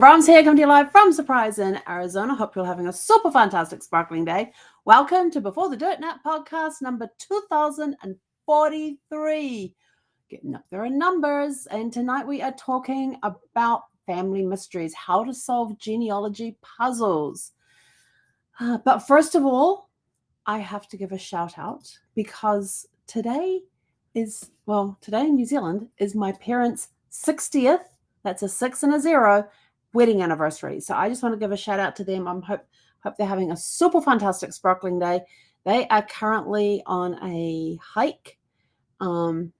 Brahms here, coming to you live from Surprise in Arizona. Hope you're having a super fantastic, sparkling day. Welcome to Before the Dirt Nap podcast number 2043. Getting up there in numbers. And tonight we are talking about family mysteries, how to solve genealogy puzzles. But first of all, I have to give a shout out because today in New Zealand is my parents' 60th. That's a 6 and a 0 wedding anniversary. So I just want to give a shout out to them. I hope they're having a super fantastic sparkling day. They are currently on a hike. Hang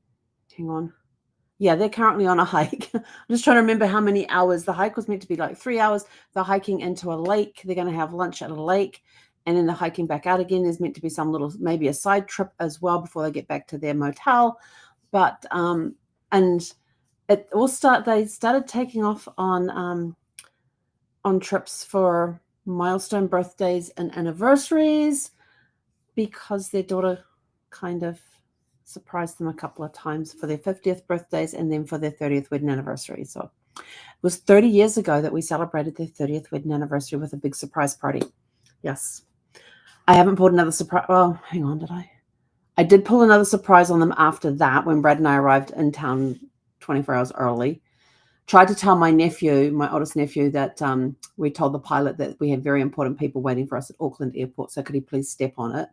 on. Yeah, they're currently on a hike. I'm just trying to remember how many hours. The hike was meant to be like 3 hours. They're hiking into a lake. They're going to have lunch at a lake. And then they're hiking back out again. There's meant to be some little, maybe a side trip as well before they get back to their motel. But, and it all they started taking off on trips for milestone birthdays and anniversaries because their daughter kind of surprised them a couple of times for their 50th birthdays and then for their 30th wedding anniversary. So it was 30 years ago that we celebrated their 30th wedding anniversary with a big surprise party. Yes. I haven't pulled another surprise. Well, hang on, did I? I did pull another surprise on them after that when Brad and I arrived in town 24 hours early. Tried to tell my nephew, my oldest nephew, that we told the pilot that we had very important people waiting for us at Auckland Airport. So could he please step on it?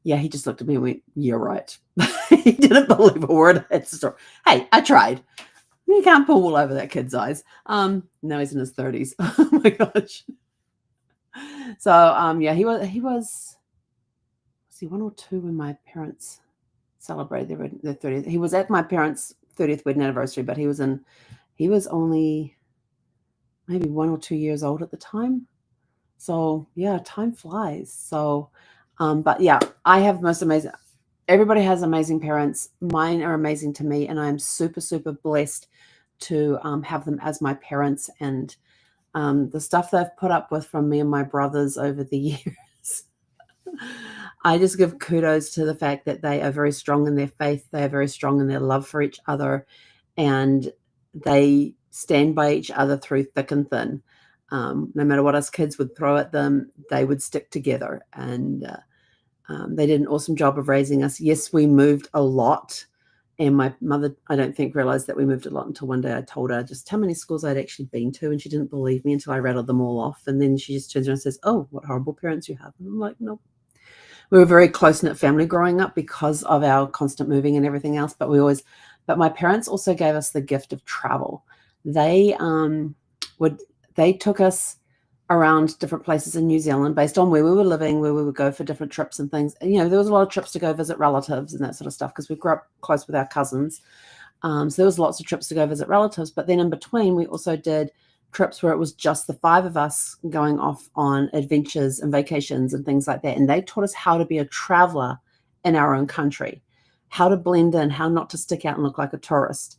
Yeah, he just looked at me and went, "You're right." He didn't believe a word I had to start. Hey, I tried. You can't pull wool over that kid's eyes. Now he's in his 30s. Oh my gosh. So yeah, he was he 1 or 2 when my parents celebrated their 30th. He was at my parents' 30th wedding anniversary, but he was only maybe 1 or 2 years old at the time. So yeah, time flies. So, but yeah, I have most amazing, everybody has amazing parents. Mine are amazing to me. And I'm super, super blessed to have them as my parents. And the stuff they've put up with from me and my brothers over the years. I just give kudos to the fact that they are very strong in their faith. They are very strong in their love for each other. And they stand by each other through thick and thin. No matter what us kids would throw at them, they would stick together. And they did an awesome job of raising us. Yes, we moved a lot. And my mother, I don't think, realized that we moved a lot until one day I told her just how many schools I'd actually been to. And she didn't believe me until I rattled them all off. And then she just turns around and says, "Oh, what horrible parents you have." And I'm like, "No." We were a very close-knit family growing up because of our constant moving and everything else. But my parents also gave us the gift of travel. They took us around different places in New Zealand based on where we were living, where we would go for different trips and things. And, there was a lot of trips to go visit relatives and that sort of stuff because we grew up close with our cousins. So there was lots of trips to go visit relatives. But then in between, we also did trips where it was just the 5 of us going off on adventures and vacations and things like that. And they taught us how to be a traveler in our own country, how to blend in, how not to stick out and look like a tourist.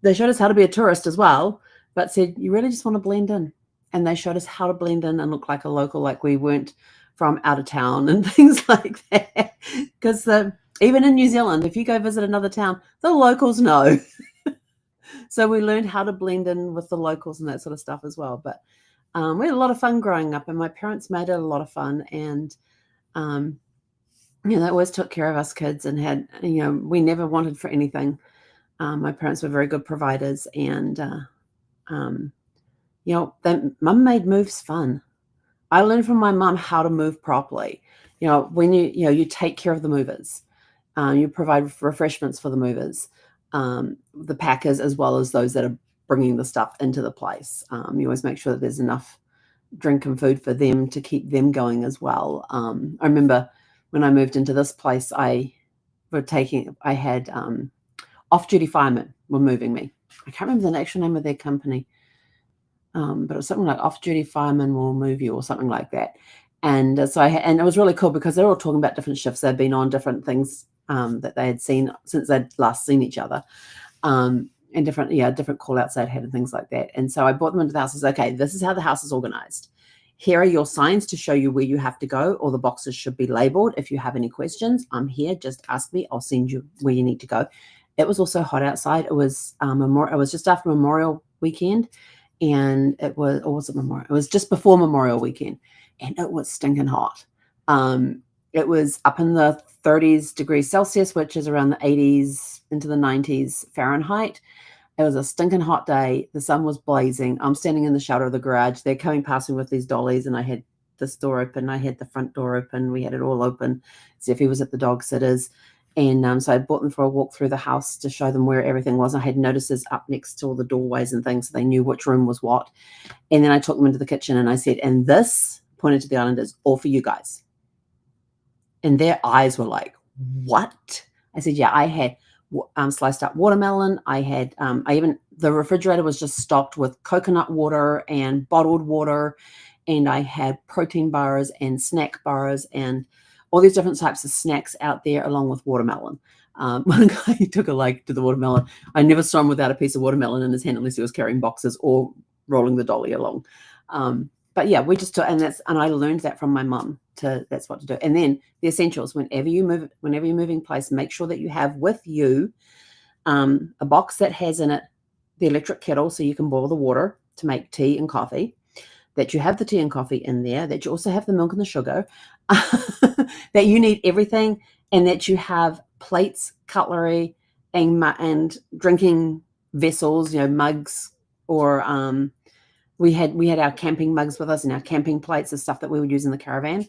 They showed us how to be a tourist as well, but said, you really just want to blend in. And they showed us how to blend in and look like a local, like we weren't from out of town and things like that. Because even in New Zealand, if you go visit another town, the locals know. So we learned how to blend in with the locals and that sort of stuff as well. But we had a lot of fun growing up, and my parents made it a lot of fun. And, they always took care of us kids and had, we never wanted for anything. My parents were very good providers, and, mum made moves fun. I learned from my mum how to move properly. When you take care of the movers, you provide refreshments for the movers. The packers as well as those that are bringing the stuff into the place. You always make sure that there's enough drink and food for them to keep them going as well. I remember when I moved into this place, I had off-duty firemen were moving me. I can't remember the actual name of their company, but it was something like Off-Duty Firemen Will Move You or something like that. And so and it was really cool because they were all talking about different shifts they'd been on, different things that they had seen since they'd last seen each other, and different call outs they'd had and things like that. And so I brought them into the house and said, okay, this is how the house is organized. Here are your signs to show you where you have to go, or the boxes should be labeled. If you have any questions, I'm here. Just ask me. I'll send you where you need to go. It was also hot outside. It was it was just after Memorial weekend, and it was, or was it Memorial? It was just before Memorial Weekend, and it was stinking hot. It was up in the 30s degrees Celsius, which is around the 80s into the 90s Fahrenheit. It was a stinking hot day. The sun was blazing. I'm standing in the shelter of the garage. They're coming past me with these dollies, and I had this door open. I had the front door open. We had it all open. Zeffie was at the dog sitters. And so I brought them for a walk through the house to show them where everything was. I had notices up next to all the doorways and things, so they knew which room was what. And then I took them into the kitchen and I said, and this, pointed to the island, is all for you guys. And their eyes were like, what? I said, yeah, I had sliced up watermelon. I had, the refrigerator was just stocked with coconut water and bottled water. And I had protein bars and snack bars and all these different types of snacks out there along with watermelon. One guy took a like to the watermelon. I never saw him without a piece of watermelon in his hand unless he was carrying boxes or rolling the dolly along. But yeah, we just took, and I learned that from my mum. That's what to do. And then the essentials: whenever you're moving place, make sure that you have with you a box that has in it the electric kettle, so you can boil the water to make tea and coffee. That you have the tea and coffee in there. That you also have the milk and the sugar. That you need everything, and that you have plates, cutlery, and drinking vessels. Mugs or we had our camping mugs with us and our camping plates, the stuff that we would use in the caravan.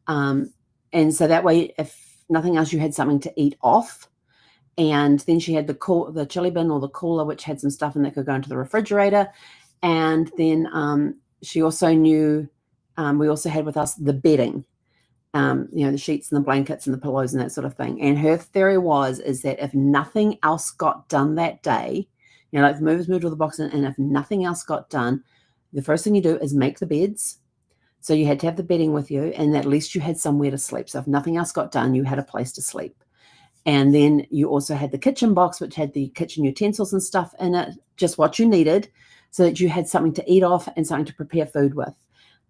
And so that way, if nothing else, you had something to eat off. And then she had the chili bin or the cooler, which had some stuff in that could go into the refrigerator. And then she also knew, we also had with us the bedding, the sheets and the blankets and the pillows and that sort of thing. And her theory is that if nothing else got done that day, like the movers moved all the boxes, and if nothing else got done, the first thing you do is make the beds. So you had to have the bedding with you, and at least you had somewhere to sleep. So if nothing else got done, you had a place to sleep. And then you also had the kitchen box, which had the kitchen utensils and stuff in it, just what you needed, so that you had something to eat off and something to prepare food with.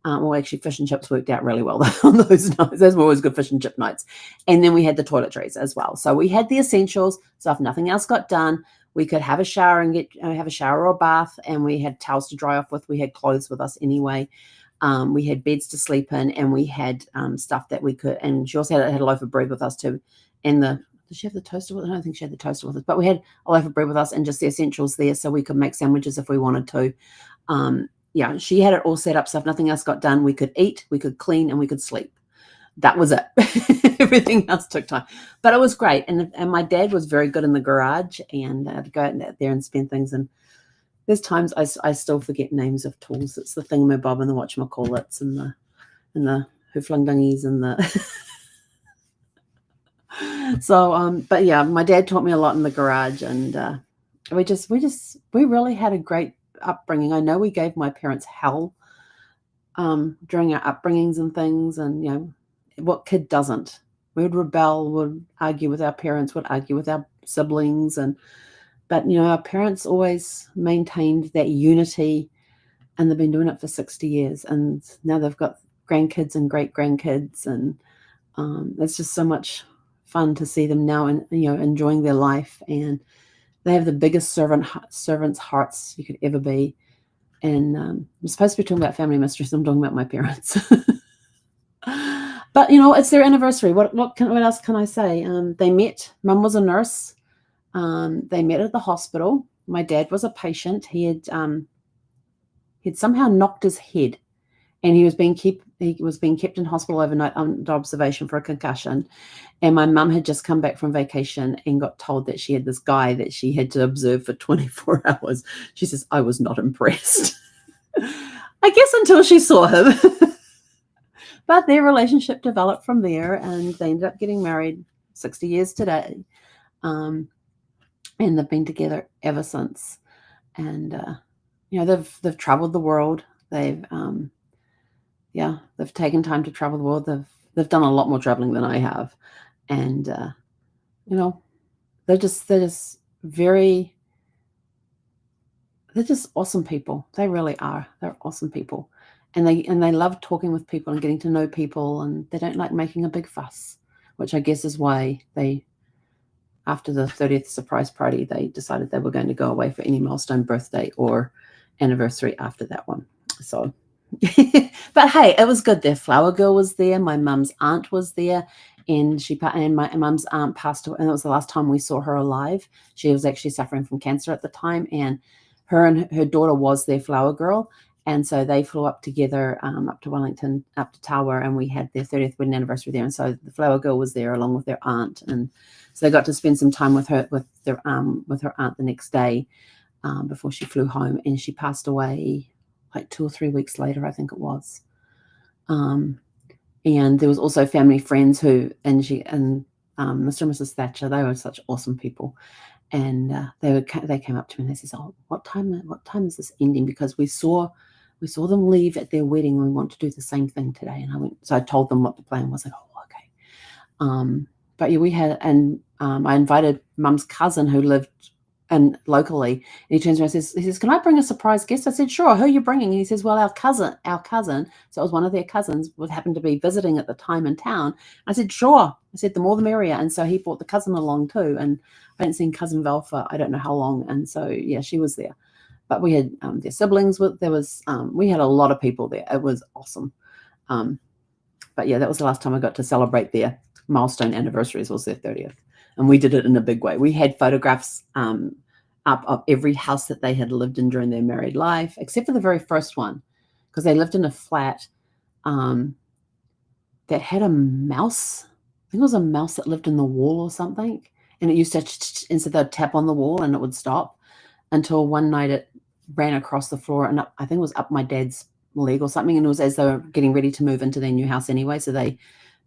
Well, actually, fish and chips worked out really well on those nights. Those were always good fish and chip nights. And then we had the toiletries as well. So we had the essentials. So if nothing else got done, we could have a shower and have a shower or a bath, and we had towels to dry off with. We had clothes with us anyway. We had beds to sleep in, and we had stuff that we could. And she also had a loaf of bread with us too. And did she have the toaster with us? I don't think she had the toaster with us, but we had a loaf of bread with us and just the essentials there, so we could make sandwiches if we wanted to. She had it all set up, so if nothing else got done, we could eat, we could clean, and we could sleep. That was it. Everything else took time, but it was great. And my dad was very good in the garage, and I'd go out there and spend things. And there's times I still forget names of tools. It's the thingamabob and the whatchamacallits and the hooflungdungies and the. So, but yeah, my dad taught me a lot in the garage, and we really had a great upbringing. I know we gave my parents hell during our upbringings and things, and what kid doesn't? We would rebel, would argue with our parents, would argue with our siblings, but our parents always maintained that unity, and they've been doing it for 60 years, and now they've got grandkids and great grandkids, and it's just so much fun to see them now and enjoying their life, and they have the biggest servants' hearts you could ever be. And I'm supposed to be talking about family mysteries. I'm talking about my parents. But it's their anniversary. What else can I say? They met. Mum was a nurse. They met at the hospital. My dad was a patient. He had somehow knocked his head, and he was being kept in hospital overnight under observation for a concussion. And my mum had just come back from vacation and got told that she had this guy that she had to observe for 24 hours. She says, I was not impressed. I guess until she saw him. But their relationship developed from there, and they ended up getting married 60 years today. And they've been together ever since. And, they've traveled the world. They've taken time to travel the world. They've done a lot more traveling than I have. And, they're just awesome people. They really are. They're awesome people. And they love talking with people and getting to know people, and they don't like making a big fuss, which I guess is why after the 30th surprise party, they decided they were going to go away for any milestone birthday or anniversary after that one. So, but hey, it was good. Their flower girl was there. My mum's aunt was there, and my mum's aunt passed away, and it was the last time we saw her alive. She was actually suffering from cancer at the time, and her daughter was their flower girl. And so they flew up together, up to Wellington, up to Tawa, and we had their 30th wedding anniversary there. And so the flower girl was there along with their aunt, and so they got to spend some time with her aunt the next day, before she flew home. And she passed away like 2 or 3 weeks later, I think it was. And there was also family friends Mr. and Mrs. Thatcher. They were such awesome people. And they came up to me and they said, "Oh, what time is this ending? Because we saw them leave at their wedding. We want to do the same thing today." And I told them what the plan was. Like, "Oh, okay." But yeah, we had, and I invited Mum's cousin who lived locally, and he turns around and says, "Can I bring a surprise guest?" I said, "Sure. Who are you bringing?" And he says, "Well, our cousin." So it was one of their cousins, would happen to be visiting at the time in town. I said, "Sure." I said, "The more the merrier." And so he brought the cousin along too. And I hadn't seen Cousin Val for I don't know how long. And so, yeah, she was there. But we had their siblings. We had a lot of people there. It was awesome. But yeah, that was the last time I got to celebrate their milestone anniversaries, was their 30th. And we did it in a big way. We had photographs up of every house that they had lived in during their married life, except for the very first one, because they lived in a flat that had a mouse. I think it was a mouse that lived in the wall or something. And it used to, and so they'd tap on the wall and it would stop, until one night it ran across the floor and I think it was up my dad's leg or something. And it was as they were getting ready to move into their new house anyway. So they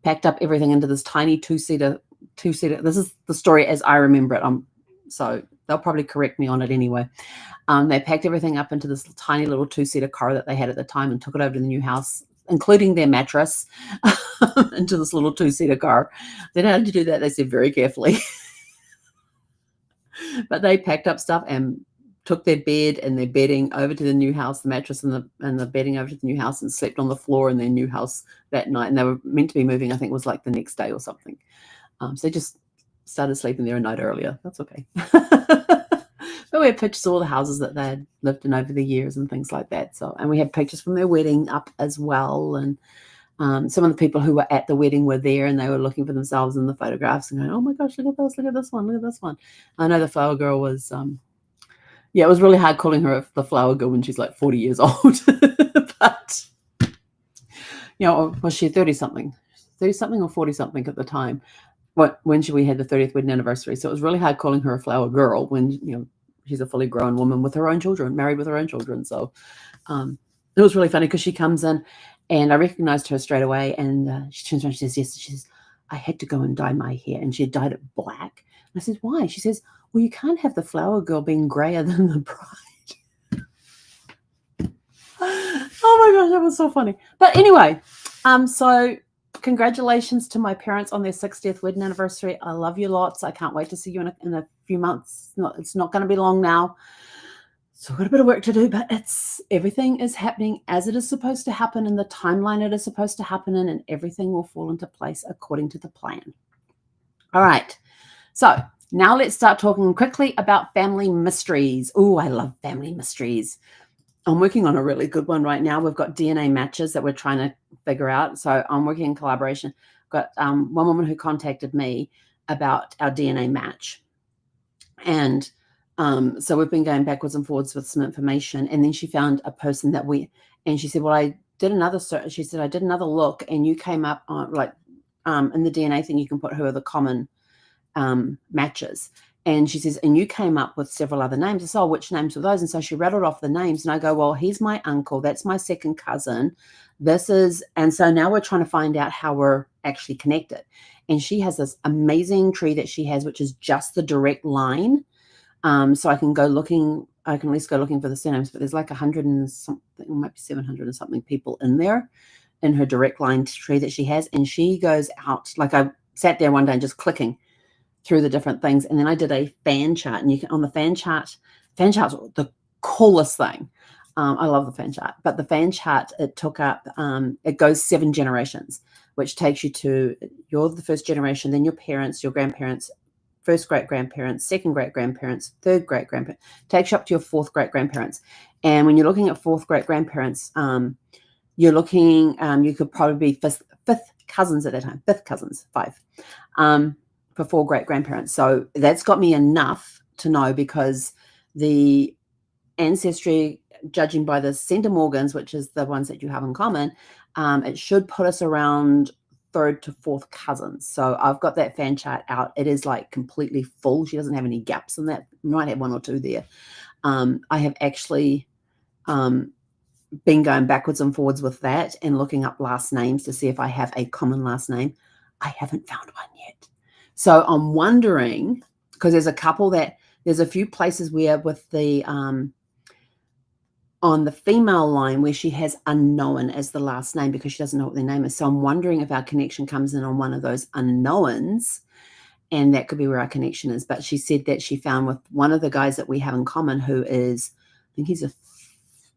packed up everything into this tiny two-seater. This is the story as I remember it. So they'll probably correct me on it anyway. They packed everything up into this tiny little two-seater car that they had at the time and took it over to the new house, including their mattress, into this little two-seater car. They know how to do that, they said, very carefully. But they packed up stuff and took their bed and their bedding over to the new house, the mattress and the bedding over to the new house, and slept on the floor in their new house that night. And they were meant to be moving, I think it was like the next day or something. So they just started sleeping there a night earlier. That's okay. But we had pictures of all the houses that they had lived in over the years and things like that. So, and we had pictures from their wedding up as well. And some of the people who were at the wedding were there, and they were looking for themselves in the photographs and going, "Oh my gosh, look at this one, look at this one." I know the flower girl was, it was really hard calling her the flower girl when she's like 40 years old. But, was she 30-something or 40-something at the time? When we had the 30th wedding anniversary. So it was really hard calling her a flower girl when, she's a fully grown woman with her own children, married with her own children. So it was really funny because she comes in and I recognized her straight away, and she turns around and she says, "Yes," she says, "I had to go and dye my hair." And she had dyed it black. And I said, "Why?" She says, "Well, you can't have the flower girl being grayer than the bride." Oh my gosh, that was so funny. But anyway, so congratulations to my parents on their 60th wedding anniversary. I love you lots. I can't wait to see you in a few months. It's not going to be long now. So I've got a bit of work to do, but everything is happening as it is supposed to happen in the timeline it is supposed to happen in, and everything will fall into place according to the plan. All right. So now let's start talking quickly about family mysteries. Oh, I love family mysteries. I'm working on a really good one right now. We've got DNA matches that we're trying to figure out. So I'm working in collaboration. I've got one woman who contacted me about our DNA match. And so we've been going backwards and forwards with some information. And then she found a person and she said, "Well, I did another search." She said, "I did another look and you came up on in the DNA thing, you can put who are the common matches." And she says, "And you came up with several other names." I said, "Oh, which names were those?" And so she rattled off the names, and I go, "Well, he's my uncle. That's my second cousin. And so now we're trying to find out how we're actually connected." And she has this amazing tree that she has, which is just the direct line. So I can at least go looking for the surnames, but there's like 100 and something, or maybe 700 and something people in there in her direct line tree that she has. And she goes out, like I sat there one day and just clicking through the different things. And then I did a fan chart, and on the fan chart's the coolest thing. I love the fan chart, but the fan chart, it took up, it goes 7 generations, which takes you to, you're the first generation, then your parents, your grandparents, first great-grandparents, second great-grandparents, third great-grandparents, takes you up to your fourth great-grandparents. And when you're looking at fourth great-grandparents, you're looking, you could probably be fifth cousins at that time, fifth cousins, 5, for 4 great-grandparents. So that's got me enough to know, because the ancestry, judging by the centimorgans, which is the ones that you have in common, it should put us around 3rd to 4th cousins. So I've got that fan chart out. It is like completely full. She doesn't have any gaps in that. You might have 1 or 2 there. I have actually been going backwards and forwards with that and looking up last names to see if I have a common last name. I haven't found one yet. So I'm wondering, because there's a few places where with the on the female line where she has unknown as the last name because she doesn't know what their name is. So I'm wondering if our connection comes in on one of those unknowns, and that could be where our connection is. But she said that she found with one of the guys that we have in common, who is, I think he's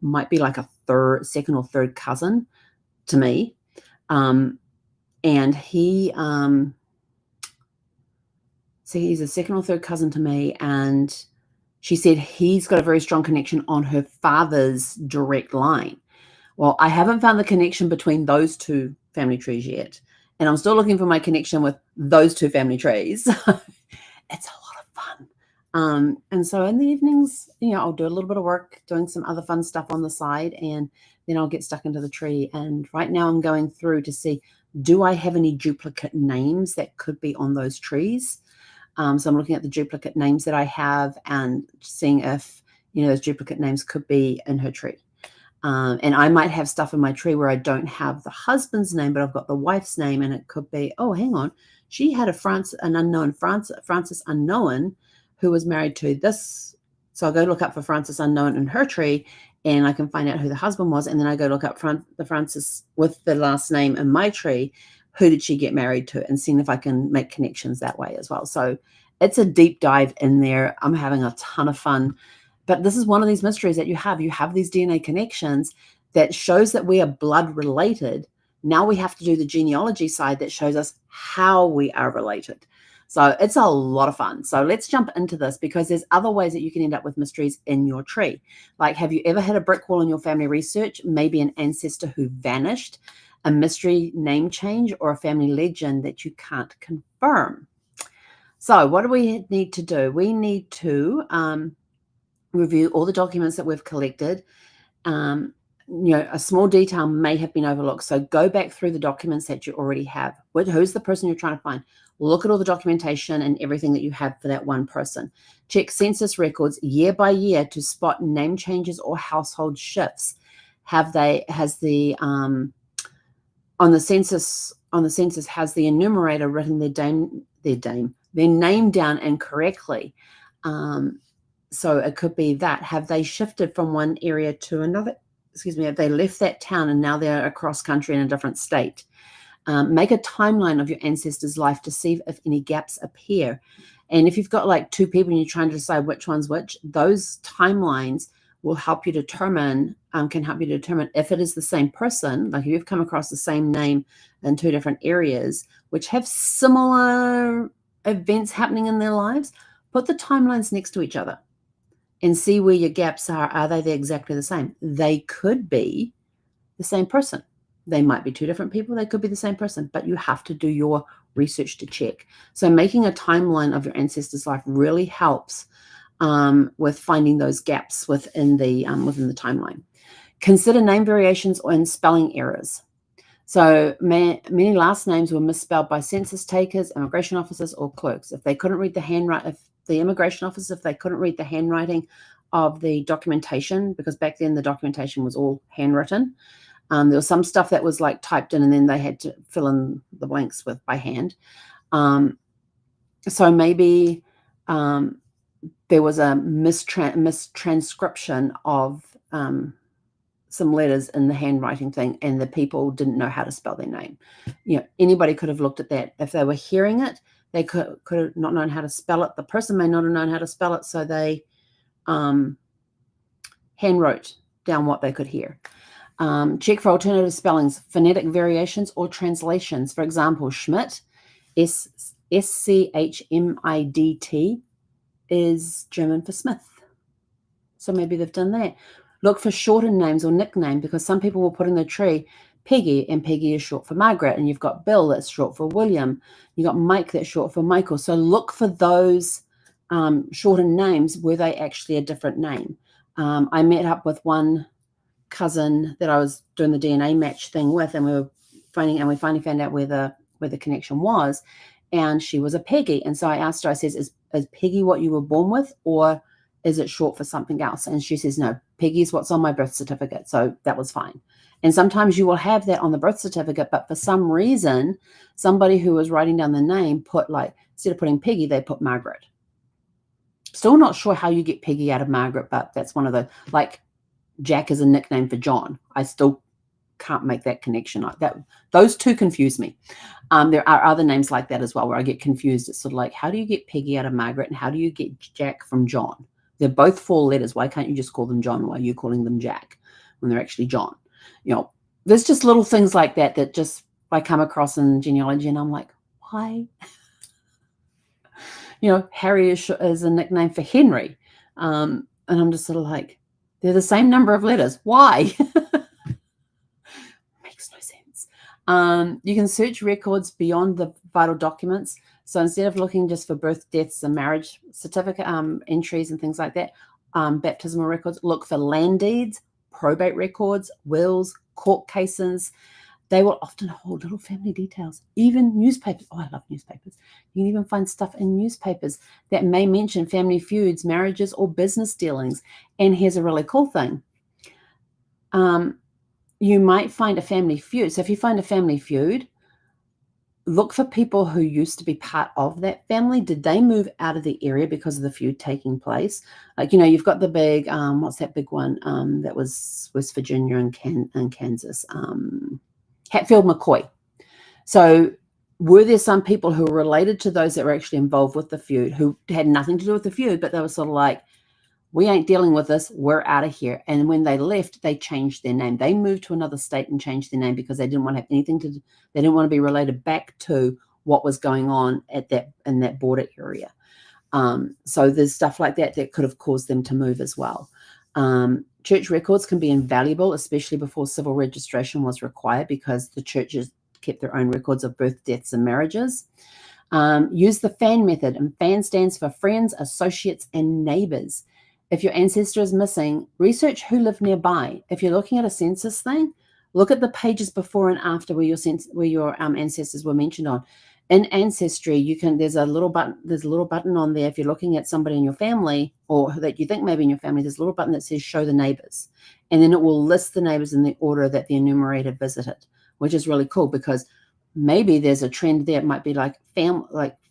might be like a second or third cousin to me. And he, so he's a second or third cousin to me, and she said he's got a very strong connection on her father's direct line. Well, I haven't found the connection between those 2 family trees yet, and I'm still looking for my connection with those 2 family trees. It's a lot of fun. And so in the evenings, I'll do a little bit of work doing some other fun stuff on the side, and then I'll get stuck into the tree. And right now I'm going through to see, do I have any duplicate names that could be on those trees? So I'm looking at the duplicate names that I have and seeing if, those duplicate names could be in her tree. And I might have stuff in my tree where I don't have the husband's name, but I've got the wife's name, and it could be, oh, hang on, she had an unknown Francis Unknown, who was married to this. So I'll go look up for Francis Unknown in her tree, and I can find out who the husband was. And then I go look up the Francis with the last name in my tree. Who did she get married to, and seeing if I can make connections that way as well. So it's a deep dive in there. I'm having a ton of fun. But this is one of these mysteries that you have. You have these DNA connections that shows that we are blood related. Now we have to do the genealogy side that shows us how we are related. So it's a lot of fun. So let's jump into this, because there's other ways that you can end up with mysteries in your tree. Like, have you ever had a brick wall in your family research? Maybe an ancestor who vanished, a mystery name change, or a family legend that you can't confirm. So what do we need to do? We need to review all the documents that we've collected. A small detail may have been overlooked. So go back through the documents that you already have. Who's the person you're trying to find? Look at all the documentation and everything that you have for that one person. Check census records year by year to spot name changes or household shifts. On the census has the enumerator written their name down incorrectly. So it could be that. Have they shifted from one area to another? Have they left that town and now they're across country in a different state? Make a timeline of your ancestor's life to see if any gaps appear. And if you've got like 2 people and you're trying to decide which one's which, those timelines will help you determine, if it is the same person. Like if you've come across the same name in 2 different areas, which have similar events happening in their lives, put the timelines next to each other and see where your gaps are. Are they exactly the same? They could be the same person. They might be 2 different people. They could be the same person, but you have to do your research to check. So making a timeline of your ancestor's life really helps with finding those gaps within the timeline. Consider name variations and spelling errors. So many last names were misspelled by census takers, immigration officers, or clerks. If they couldn't read the handwriting, if they couldn't read the handwriting of the documentation, because back then the documentation was all handwritten. There was some stuff that was like typed in, and then they had to fill in the blanks by hand. So maybe there was a mistranscription of some letters in the handwriting thing, and the people didn't know how to spell their name. Anybody could have looked at that. If they were hearing it, they could have not known how to spell it. The person may not have known how to spell it, so they handwrote down what they could hear. Check for alternative spellings, phonetic variations, or translations. For example, Schmidt, Schmidt is German for Smith. So maybe they've done that. Look for shortened names or nickname, because some people will put in the tree Peggy, and Peggy is short for Margaret, and you've got Bill that's short for William. You got Mike that's short for Michael. So look for those shortened names. Were they actually a different name? I met up with one cousin that I was doing the DNA match thing with, and we finally found out where the connection was, and she was a Peggy. And so I asked her, I says, is Peggy what you were born with, or is it short for something else? And she says, no, Peggy is what's on my birth certificate. So that was fine. And sometimes you will have that on the birth certificate, but for some reason, somebody who was writing down the name put, like, instead of putting Peggy, they put Margaret. Still not sure how you get Peggy out of Margaret, but that's one of the, like, Jack is a nickname for John. I still can't make that connection. Those two confuse me. There are other names like that as well where I get confused. It's sort of like, how do you get Peggy out of Margaret, and how do you get Jack from John? They're both 4 letters. Why can't you just call them John? Why are you calling them Jack when they're actually John? There's just little things like that that just I come across in genealogy, and I'm like, why? Harry is a nickname for Henry. And I'm just sort of like, they're the same number of letters. Why? Makes no sense. You can search records beyond the vital documents. So instead of looking just for birth, deaths, and marriage certificate entries and things like that, baptismal records, look for land deeds, probate records, wills, court cases. They will often hold little family details, even newspapers. Oh, I love newspapers. You can even find stuff in newspapers that may mention family feuds, marriages, or business dealings. And here's a really cool thing. You might find a family feud. So if you find a family feud, look for people who used to be part of that family. Did they move out of the area because of the feud taking place? Like, you've got the big, what's that big one that was West Virginia and Kansas? Hatfield McCoy. So were there some people who were related to those that were actually involved with the feud, who had nothing to do with the feud, but they were sort of like, we ain't dealing with this, we're out of here. And when they left, they changed their name. They moved to another state and changed their name because they didn't want to have anything to do. They didn't want to be related back to what was going on in that border area. So there's stuff like that could have caused them to move as well. Church records can be invaluable, especially before civil registration was required, because the churches kept their own records of birth, deaths, and marriages. Use the FAN method, and FAN stands for friends, associates, and neighbors. If your ancestor is missing, research who lived nearby. If you're looking at a census thing, look at the pages before and after where your ancestors were mentioned on. In Ancestry, there's a little button on there. If you're looking at somebody in your family, or that you think maybe in your family, there's a little button that says show the neighbors, and then it will list the neighbors in the order that the enumerator visited, which is really cool, because maybe there's a trend there. It might be like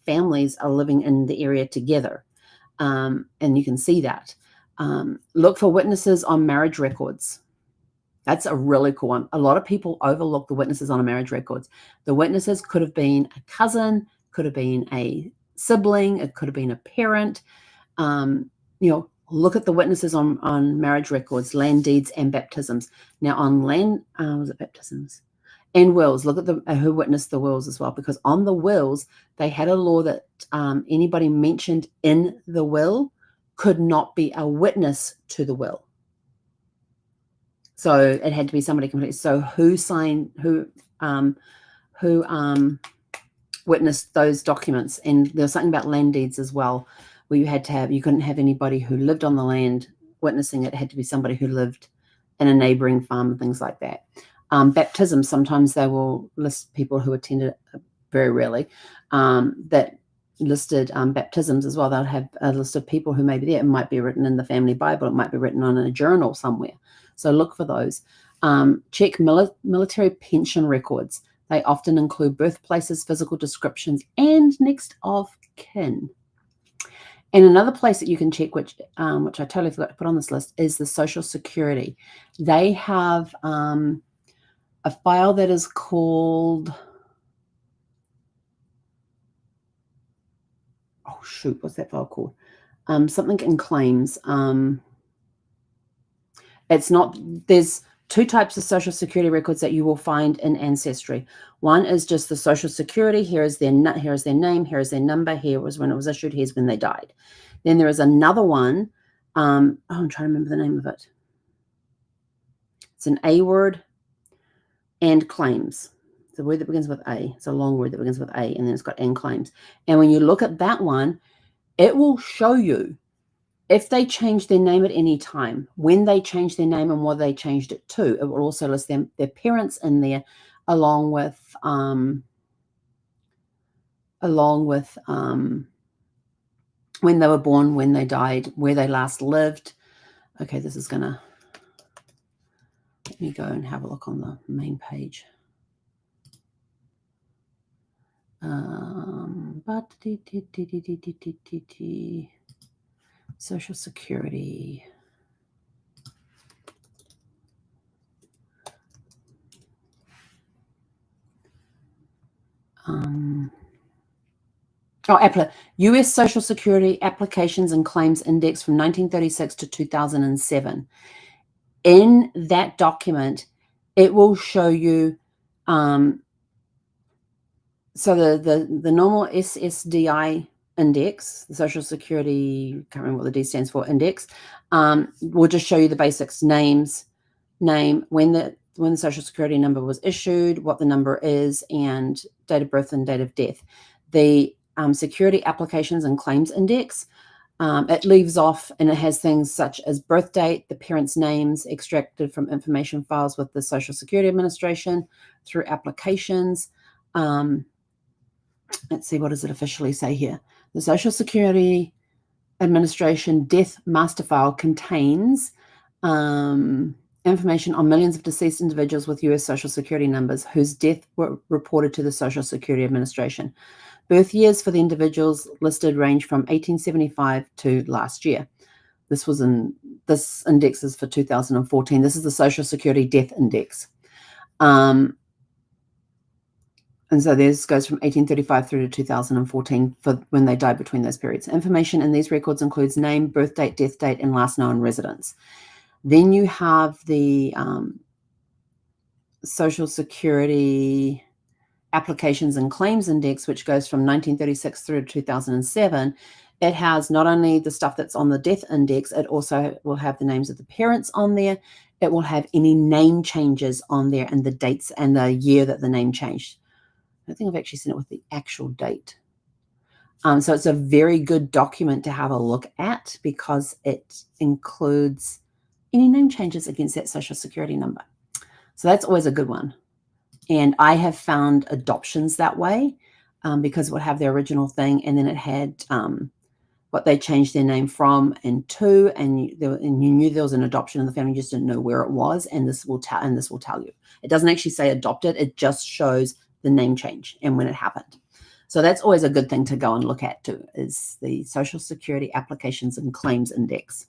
families are living in the area together, and you can see that. Look for witnesses on marriage records. That's a really cool one. A lot of people overlook the witnesses on a marriage records. The witnesses could have been a cousin, could have been a sibling, it could have been a parent. Look at the witnesses on marriage records, land deeds, and baptisms. Now on was it baptisms? And wills, look at who witnessed the wills as well, because on the wills, they had a law that anybody mentioned in the will could not be a witness to the will. So it had to be somebody completely. So who witnessed those documents? And there was something about land deeds as well, where you couldn't have anybody who lived on the land witnessing it. It had to be somebody who lived in a neighboring farm and things like that. Baptism, sometimes they will list people who attended, very rarely, that listed baptisms as well. They'll have a list of people who may be there. It might be written in the family Bible. It might be written on a journal somewhere. So look for those. Check military pension records. They often include birthplaces, physical descriptions, and next of kin. And another place that you can check, which I totally forgot to put on this list, is the Social Security. They have a file that is called, oh shoot, what's that file called? Something in claims. It's not, there's two types of Social Security records that you will find in Ancestry. One is just the Social Security. Here is their name, here is their number, here was when it was issued, here's when they died. Then there is another one. I'm trying to remember the name of it. It's an A word, and claims. It's a word that begins with A. It's a long word that begins with A, and then it's got and claims. And when you look at that one, it will show you if they change their name at any time, when they changed their name and what they changed it to. It will also list their parents in there, along with when they were born, when they died, where they last lived. Okay, this is gonna, let me go and have a look on the main page. Social Security. U.S. Social Security Applications and Claims Index from 1936 to 2007. In that document, it will show you, so the normal SSDI index, the Social Security, can't remember what the D stands for, index, will just show you the basics: name, when the Social Security number was issued, what the number is, and date of birth and date of death. The Security Applications and Claims Index, it leaves off, and it has things such as birth date, the parents' names extracted from information files with the Social Security Administration through applications. Let's see, what does it officially say here? The Social Security Administration Death Master File contains information on millions of deceased individuals with U.S. Social Security numbers whose death were reported to the Social Security Administration. Birth years for the individuals listed range from 1875 to last year. This index is for 2014. This is the Social Security Death Index. And so this goes from 1835 through to 2014 for when they died between those periods. Information in these records includes name, birth date, death date, and last known residence. Then you have the Social Security Applications and Claims Index, which goes from 1936 through to 2007. It has not only the stuff that's on the death index, it also will have the names of the parents on there. It will have any name changes on there and the dates and the year that the name changed. I think I've actually seen it with the actual date. So it's a very good document to have a look at because it includes any name changes against that Social Security number. So that's always a good one. And I have found adoptions that way because it would have their original thing, and then it had what they changed their name from and to, and you knew there was an adoption in the family, you just didn't know where it was, and this will tell you. It doesn't actually say adopted, it just shows the name change and when it happened. So that's always a good thing to go and look at too, is the Social Security Applications and Claims Index.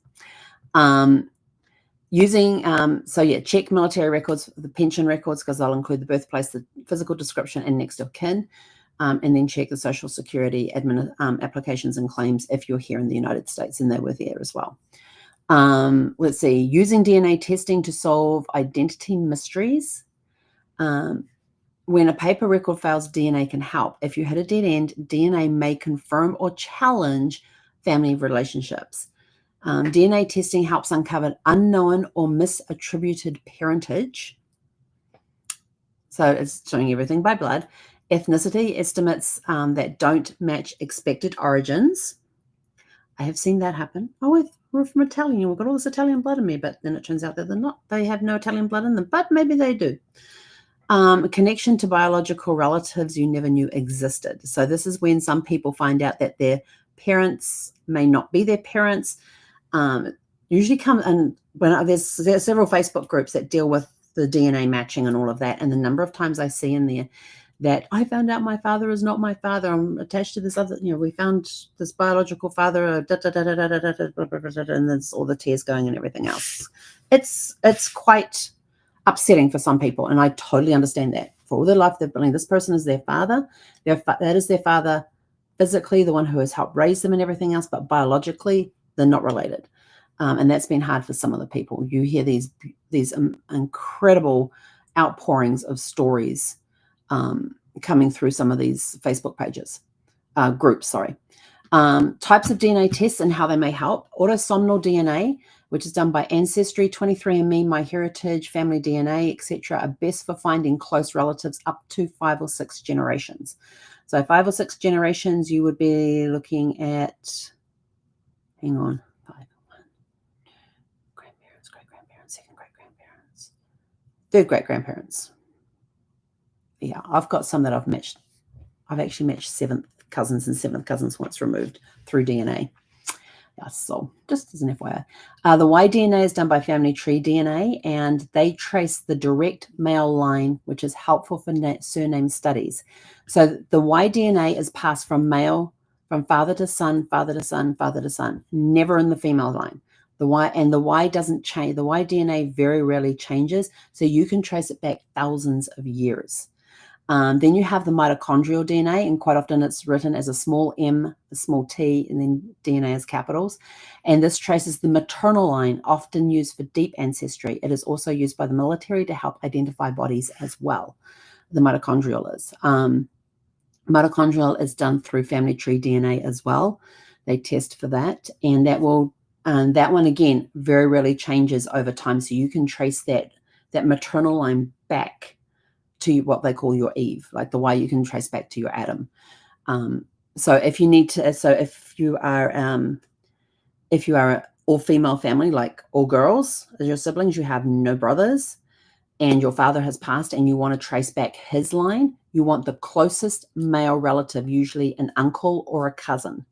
Check military records, the pension records, because they'll include the birthplace, the physical description, and next of kin. And then check the Social Security applications and claims if you're here in the United States, and they were there as well. Let's see, using DNA testing to solve identity mysteries. When a paper record fails, DNA can help. If you hit a dead end, DNA may confirm or challenge family relationships. DNA testing helps uncover unknown or misattributed parentage. So it's showing everything by blood. Ethnicity estimates that don't match expected origins. I have seen that happen. Oh, we're from Italian. We've got all this Italian blood in me, but then it turns out that they're not. They have no Italian blood in them, but maybe they do. Connection to biological relatives you never knew existed. So this is when some people find out that their parents may not be their parents. Usually come, and when there's several Facebook groups that deal with the DNA matching and all of that, and the number of times I see in there that I found out my father is not my father. I'm attached to this other, we found this biological father, and there's all the tears going and everything else. It's quite upsetting for some people, and I totally understand that. For all their life, they've believed this person is their father. That is their father physically, the one who has helped raise them and everything else, but biologically, they're not related. And that's been hard for some of the people. You hear these incredible outpourings of stories coming through some of these Facebook pages, groups, sorry. Types of DNA tests and how they may help. Autosomal DNA, which is done by Ancestry, 23andMe, MyHeritage, Family DNA, etc., are best for finding close relatives up to 5 or 6 generations. So 5 or 6 generations, you would be looking at, hang on, 5, 1, grandparents, great-grandparents, second great-grandparents, third great-grandparents. Yeah, I've got some that I've matched. I've actually matched 7th cousins and 7th cousins once removed through DNA. Yeah, so just as an FYI. The Y DNA is done by Family Tree DNA, and they trace the direct male line, which is helpful for surname studies. So the Y DNA is passed from father to son, father to son, father to son, never in the female line. The Y doesn't change. The Y DNA very rarely changes, so you can trace it back thousands of years. Then you have the mitochondrial DNA, and quite often it's written as a small m, a small t, and then DNA as capitals. And this traces the maternal line, often used for deep ancestry. It is also used by the military to help identify bodies as well. The mitochondrial is. Mitochondrial is done through Family Tree DNA as well. They test for that, and that one again very rarely changes over time. So you can trace that maternal line back to what they call your Eve, like the way you can trace back to your Adam. So if you need to, so if you are an all-female family, like all girls as your siblings, you have no brothers, and your father has passed, and you want to trace back his line, you want the closest male relative, usually an uncle or a cousin,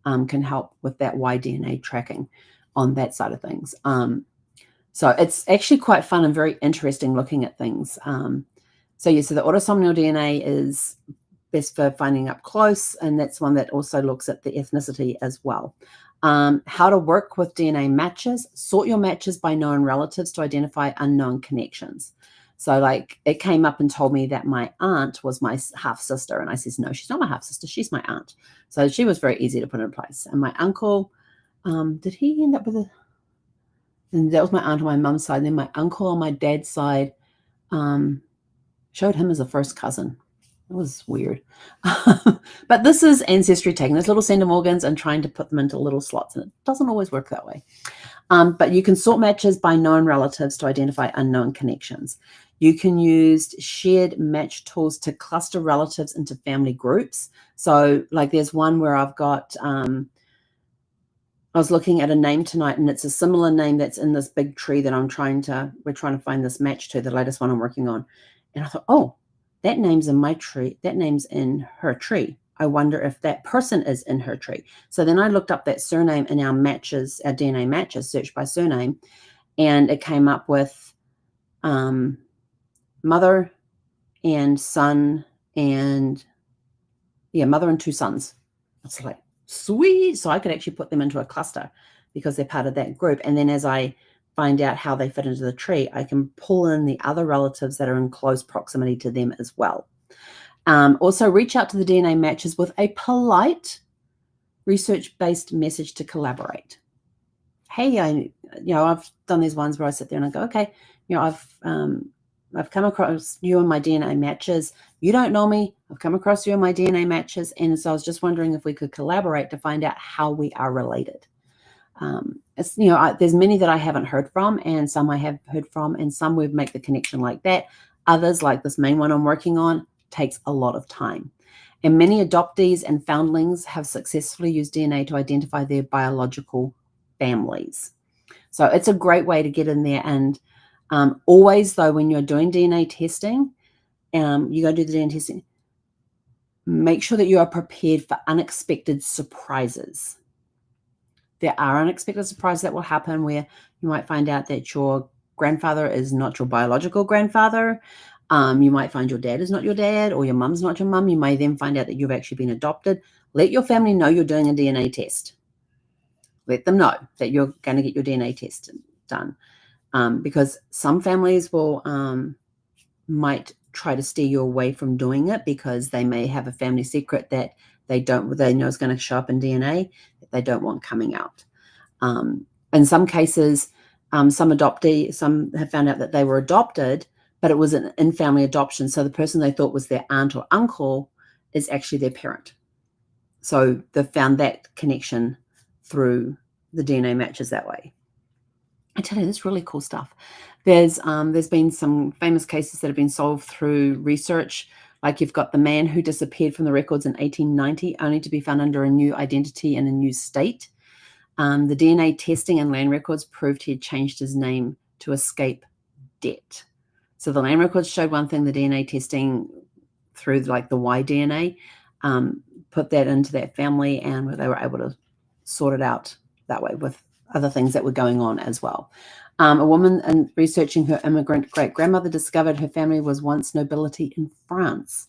can help with that Y DNA tracking on that side of things. So it's actually quite fun and very interesting looking at things. So the autosomal DNA is best for finding up close, and that's one that also looks at the ethnicity as well. How to work with DNA matches. Sort your matches by known relatives to identify unknown connections. So like it came up and told me that my aunt was my half-sister, and I says, no, she's not my half-sister, she's my aunt. So she was very easy to put in place. And my uncle, did he end up with a... And that was my aunt on my mum's side. And then my uncle on my dad's side showed him as a first cousin. It was weird. But this is Ancestry taking those little centimorgans and trying to put them into little slots. And it doesn't always work that way. But you can sort matches by known relatives to identify unknown connections. You can use shared match tools to cluster relatives into family groups. So like there's one where I've got... I was looking at a name tonight, and it's a similar name that's in this big tree that we're trying to find this match to, the latest one I'm working on. And I thought, oh, that name's in my tree. That name's in her tree. I wonder if that person is in her tree. So then I looked up that surname in our matches, our DNA matches, searched by surname, and it came up with mother and son and, mother and 2 sons. It's like, sweet. So I could actually put them into a cluster because they're part of that group. And then as I find out how they fit into the tree, I can pull in the other relatives that are in close proximity to them as well. Also reach out to the DNA matches with a polite research-based message to collaborate. Hey, I've done these ones where I sit there and I go, okay, I've come across you in my DNA matches. You don't know me. I've come across you in my DNA matches. And so I was just wondering if we could collaborate to find out how we are related. There's many that I haven't heard from, and some I have heard from, and some we make the connection like that. Others, like this main one I'm working on, takes a lot of time. And many adoptees and foundlings have successfully used DNA to identify their biological families. So it's a great way to get in there. And always, though, when you're doing DNA testing, you go do the DNA testing, make sure that you are prepared for unexpected surprises. There are unexpected surprises that will happen where you might find out that your grandfather is not your biological grandfather. You might find your dad is not your dad, or your mum's not your mum. You may then find out that you've actually been adopted. Let your family know you're doing a DNA test. Let them know that you're going to get your DNA test done. Because some families might try to steer you away from doing it because they may have a family secret that they know is going to show up in DNA that they don't want coming out. In some cases, some have found out that they were adopted, but it was an in-family adoption. So the person they thought was their aunt or uncle is actually their parent. So they found that connection through the DNA matches that way. I tell you, this really cool stuff. There's been some famous cases that have been solved through research. Like you've got the man who disappeared from the records in 1890, only to be found under a new identity in a new state. The DNA testing and land records proved he had changed his name to escape debt. So the land records showed one thing, the DNA testing through like the Y DNA put that into that family, and they were able to sort it out that way with other things that were going on as well. A woman researching her immigrant great-grandmother discovered her family was once nobility in France,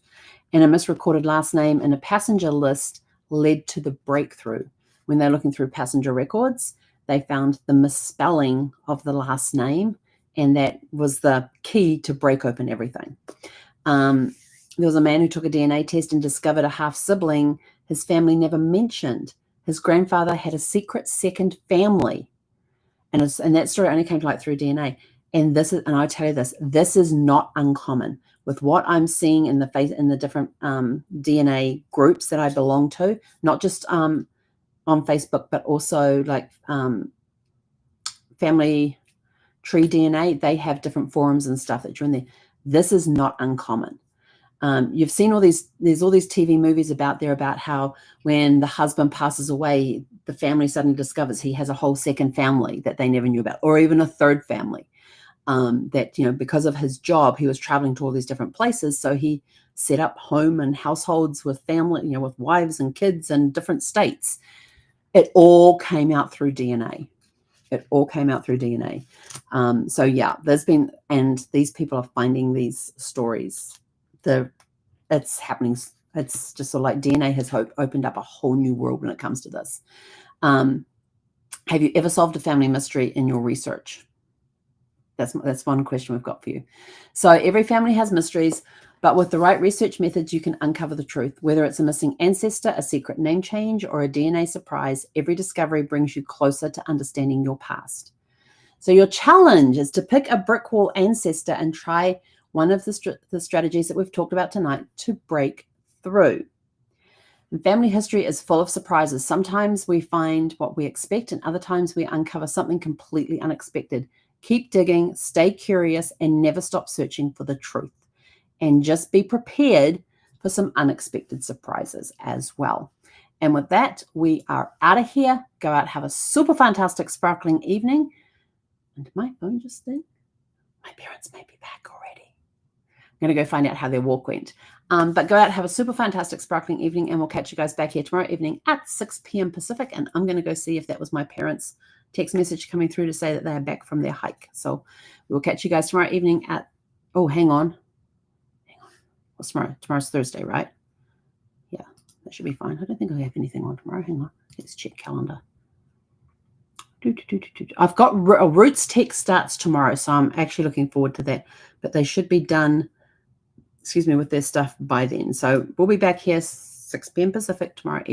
and a misrecorded last name in a passenger list led to the breakthrough. When they're looking through passenger records, they found the misspelling of the last name, and that was the key to break open everything. There was a man who took a DNA test and discovered a half-sibling his family never mentioned. His grandfather had a secret second family, and that story only came to light through DNA. And I tell you this is not uncommon. With what I'm seeing in the different DNA groups that I belong to, not just on Facebook, but also like family tree DNA, they have different forums and stuff that you're in there. This is not uncommon. You've seen there's all these TV movies about how when the husband passes away, the family suddenly discovers he has a whole second family that they never knew about, or even a third family. That, because of his job, he was traveling to all these different places. So he set up home and households with family, with wives and kids in different states. It all came out through DNA. So yeah, and these people are finding these stories. It's happening. It's just sort of like DNA has opened up a whole new world when it comes to this. Have you ever solved a family mystery in your research? That's one question we've got for you. So every family has mysteries, but with the right research methods, you can uncover the truth. Whether it's a missing ancestor, a secret name change, or a DNA surprise, every discovery brings you closer to understanding your past. So your challenge is to pick a brick wall ancestor and try one of the strategies that we've talked about tonight to break through. And family history is full of surprises. Sometimes we find what we expect, and other times we uncover something completely unexpected. Keep digging, stay curious, and never stop searching for the truth. And just be prepared for some unexpected surprises as well. And with that, we are out of here. Go out, have a super fantastic, sparkling evening. And my phone just did. My parents may be back already. I'm going to go find out how their walk went. But go out, have a super fantastic, sparkling evening, and we'll catch you guys back here tomorrow evening at 6 p.m. Pacific. And I'm going to go see if that was my parents' text message coming through to say that they are back from their hike. So we'll catch you guys tomorrow evening at, hang on. What's tomorrow? Tomorrow's Thursday, right? Yeah, that should be fine. I don't think I have anything on tomorrow. Hang on. Let's check calendar. I've got a Roots Tech starts tomorrow, so I'm actually looking forward to that. But they should be done, with their stuff by then. So we'll be back here 6 p.m. Pacific tomorrow evening.